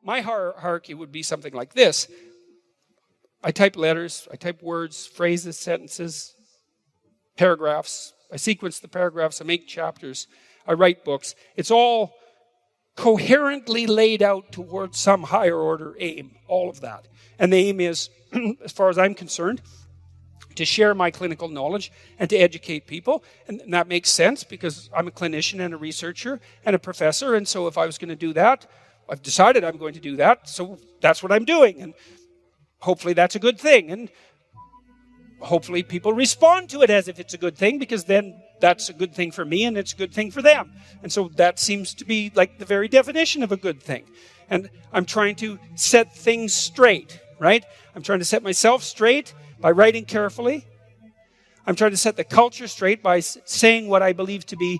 my hierarchy would be something like this. I type letters, I type words, phrases, sentences, paragraphs. I sequence the paragraphs, I make chapters, I write books. It's all coherently laid out towards some higher order aim, all of that. And the aim is, as far as I'm concerned, to share my clinical knowledge and to educate people. And that makes sense because I'm a clinician and a researcher and a professor. And so if I was going to do that, I've decided I'm going to do that. So that's what I'm doing. And hopefully that's a good thing. And hopefully people respond to it as if it's a good thing, because then that's a good thing for me and it's a good thing for them. And so that seems to be like the very definition of a good thing. And I'm trying to set things straight, right? I'm trying to set myself straight by writing carefully. I'm trying to set the culture straight by saying what I believe to be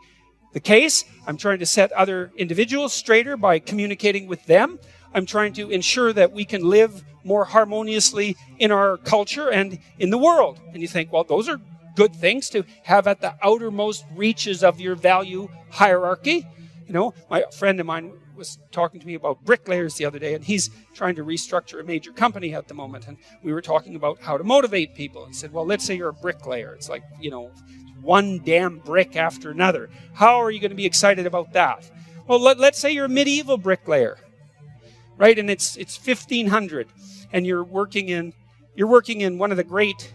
the case. I'm trying to set other individuals straighter by communicating with them. I'm trying to ensure that we can live more harmoniously in our culture and in the world. And you think, well, those are good things to have at the outermost reaches of your value hierarchy. You know, my friend of mine was talking to me about bricklayers the other day, and he's trying to restructure a major company at the moment. And we were talking about how to motivate people. He said, well, let's say you're a bricklayer. It's like, you know, one damn brick after another. How are you going to be excited about that? Well, let's say you're a medieval bricklayer, right? And it's 1500, and you're working in one of the great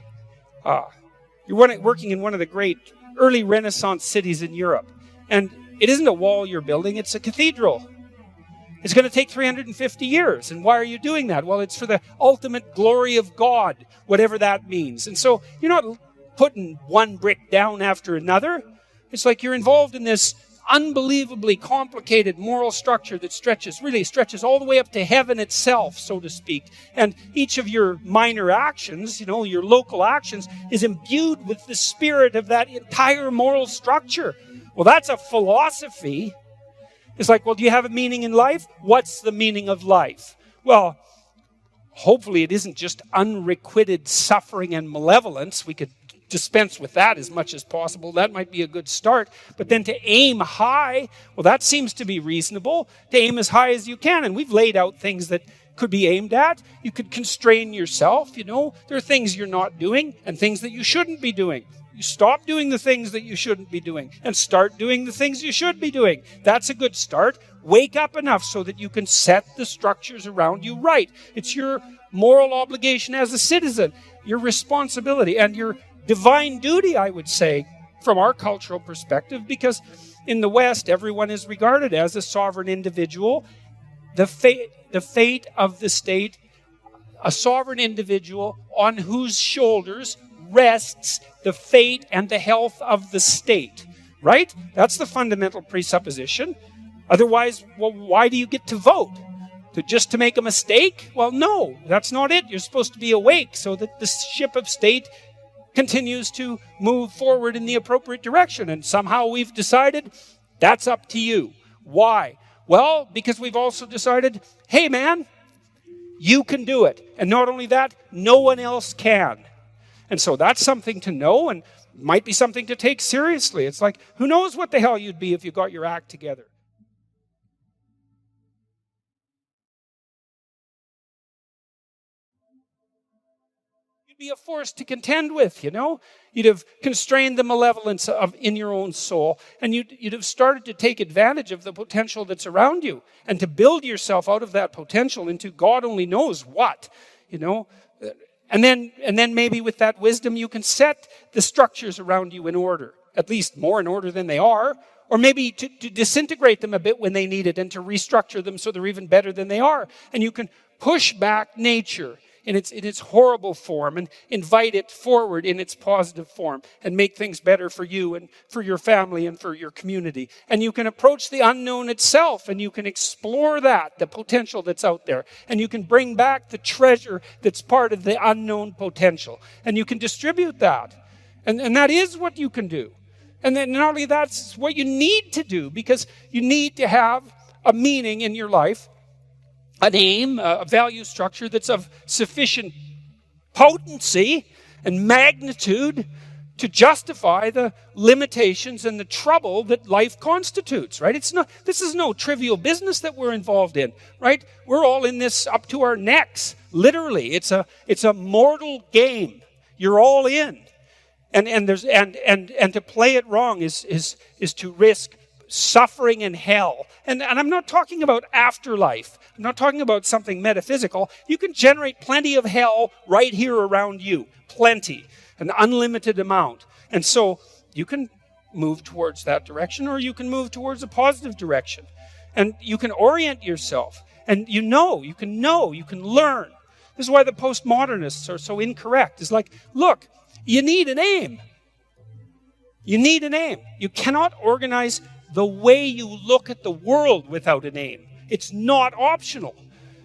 early Renaissance cities in Europe. And it isn't a wall you're building, it's a cathedral. It's going to take 350 years. And why are you doing that? Well, it's for the ultimate glory of God, whatever that means. And so you're not putting one brick down after another. It's like you're involved in this unbelievably complicated moral structure that stretches all the way up to heaven itself, so to speak. And each of your minor actions, your local actions, is imbued with the spirit of that entire moral structure. Well, that's a philosophy. It's like, well, do you have a meaning in life? What's the meaning of life? Well, hopefully it isn't just unrequited suffering and malevolence. We could dispense with that as much as possible. That might be a good start. But then to aim high, well, that seems to be reasonable. To aim as high as you can. And we've laid out things that could be aimed at. You could constrain yourself, There are things you're not doing and things that you shouldn't be doing. You stop doing the things that you shouldn't be doing and start doing the things you should be doing. That's a good start. Wake up enough so that you can set the structures around you right. It's your moral obligation as a citizen, your responsibility, and your divine duty, I would say, from our cultural perspective, because in the West, everyone is regarded as a sovereign individual. The fate of the state, a sovereign individual on whose shoulders rests the fate and the health of the state, right? That's the fundamental presupposition. Otherwise, well, why do you get to vote? Just to make a mistake? Well, no, that's not it. You're supposed to be awake so that the ship of state continues to move forward in the appropriate direction. And somehow we've decided that's up to you. Why? Well, because we've also decided, hey man, you can do it. And not only that, no one else can. And so that's something to know and might be something to take seriously. It's like, who knows what the hell you'd be if you got your act together. Be a force to contend with, You'd have constrained the malevolence in your own soul, and you'd have started to take advantage of the potential that's around you and to build yourself out of that potential into God only knows what, And then maybe with that wisdom you can set the structures around you in order, at least more in order than they are, or maybe to disintegrate them a bit when they need it and to restructure them so they're even better than they are. And you can push back nature in its horrible form and invite it forward in its positive form and make things better for you and for your family and for your community. And you can approach the unknown itself and you can explore that, the potential that's out there. And you can bring back the treasure that's part of the unknown potential. And you can distribute that. And that is what you can do. And then not only that's what you need to do, because you need to have a meaning in your life, an aim, a value structure that's of sufficient potency and magnitude to justify the limitations and the trouble that life constitutes, right? This is no trivial business that we're involved in, right? We're all in this up to our necks, literally. It's a mortal game. You're all in. And to play it wrong is to risk suffering in hell. And I'm not talking about afterlife. I'm not talking about something metaphysical. You can generate plenty of hell right here around you. Plenty. An unlimited amount. And so you can move towards that direction, or you can move towards a positive direction. And you can orient yourself. And you can learn. This is why the postmodernists are so incorrect. It's like, look, you need an aim. You need an aim. You cannot organize the way you look at the world without an aim. It's not optional.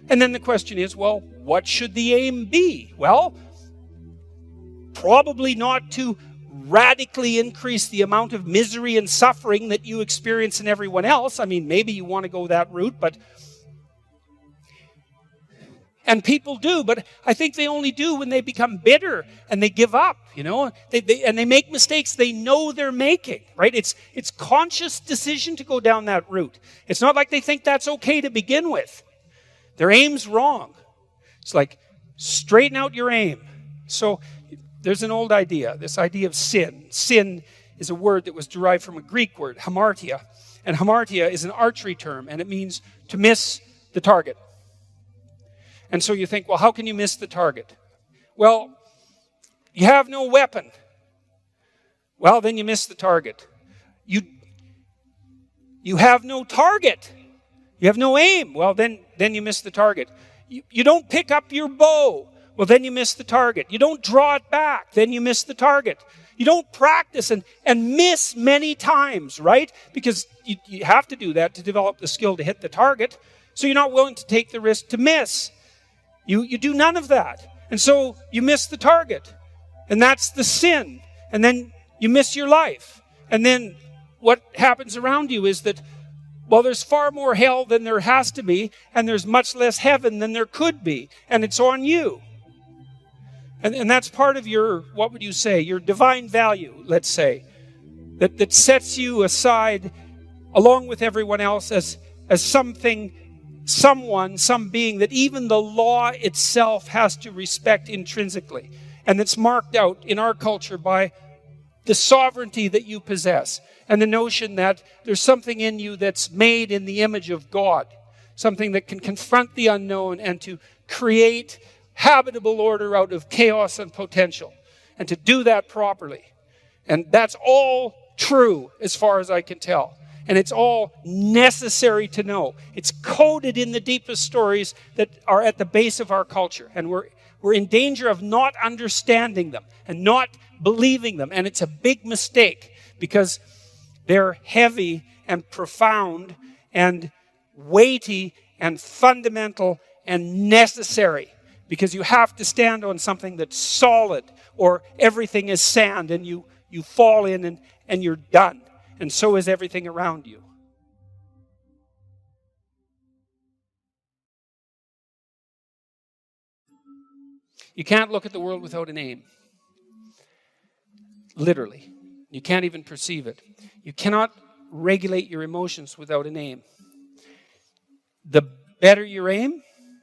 And then the question is, well, what should the aim be? Well, probably not to radically increase the amount of misery and suffering that you experience in everyone else. I mean, maybe you want to go that route, and people do, but I think they only do when they become bitter and they give up, and they make mistakes they know they're making, right? It's conscious decision to go down that route. It's not like they think that's okay to begin with. Their aim's wrong. It's like, straighten out your aim. So there's an old idea, this idea of sin. Sin is a word that was derived from a Greek word, hamartia. And hamartia is an archery term, and it means to miss the target. And so you think, well, how can you miss the target? Well, you have no weapon. Well, then you miss the target. You have no target. You have no aim. Well, then you miss the target. You don't pick up your bow. Well, then you miss the target. You don't draw it back. Then you miss the target. You don't practice and miss many times, right? Because you have to do that to develop the skill to hit the target. So you're not willing to take the risk to miss. You do none of that. And so you miss the target. And that's the sin. And then you miss your life. And then what happens around you is that, well, there's far more hell than there has to be, and there's much less heaven than there could be. And it's on you. And that's part of your, what would you say, your divine value, let's say, that sets you aside along with everyone else as something, someone, some being that even the law itself has to respect intrinsically. And that's marked out in our culture by the sovereignty that you possess and the notion that there's something in you that's made in the image of God, something that can confront the unknown and to create habitable order out of chaos and potential, and to do that properly. And that's all true as far as I can tell. And it's all necessary to know. It's coded in the deepest stories that are at the base of our culture. And we're in danger of not understanding them and not believing them. And it's a big mistake because they're heavy and profound and weighty and fundamental and necessary. Because you have to stand on something that's solid, or everything is sand and you fall in and you're done. And so is everything around you. You can't look at the world without an aim. Literally. You can't even perceive it. You cannot regulate your emotions without an aim. The better your aim,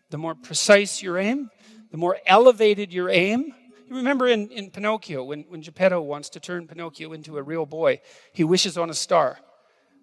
the more precise your aim, the more elevated your aim. You remember in Pinocchio, when Geppetto wants to turn Pinocchio into a real boy, he wishes on a star.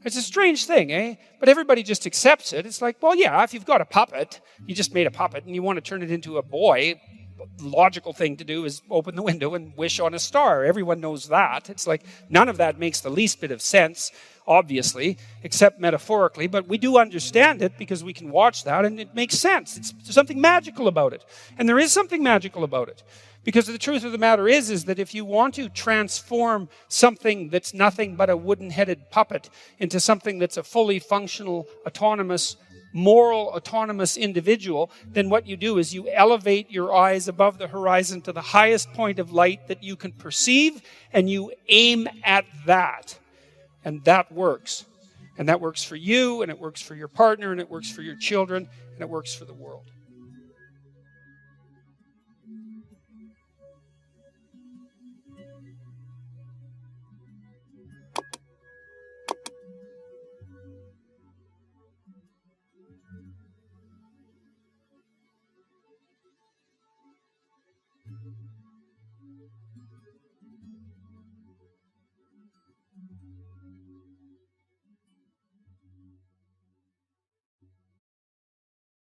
It's a strange thing, eh? But everybody just accepts it. It's like, well, yeah, if you've got a puppet, you just made a puppet, and you want to turn it into a boy, the logical thing to do is open the window and wish on a star. Everyone knows that. It's like, none of that makes the least bit of sense, obviously, except metaphorically, but we do understand it because we can watch that and it makes sense. There's something magical about it. And there is something magical about it. Because the truth of the matter is that if you want to transform something that's nothing but a wooden-headed puppet into something that's a fully functional, autonomous, moral, autonomous individual, then what you do is you elevate your eyes above the horizon to the highest point of light that you can perceive, and you aim at that. And that works. And that works for you, and it works for your partner, and it works for your children, and it works for the world.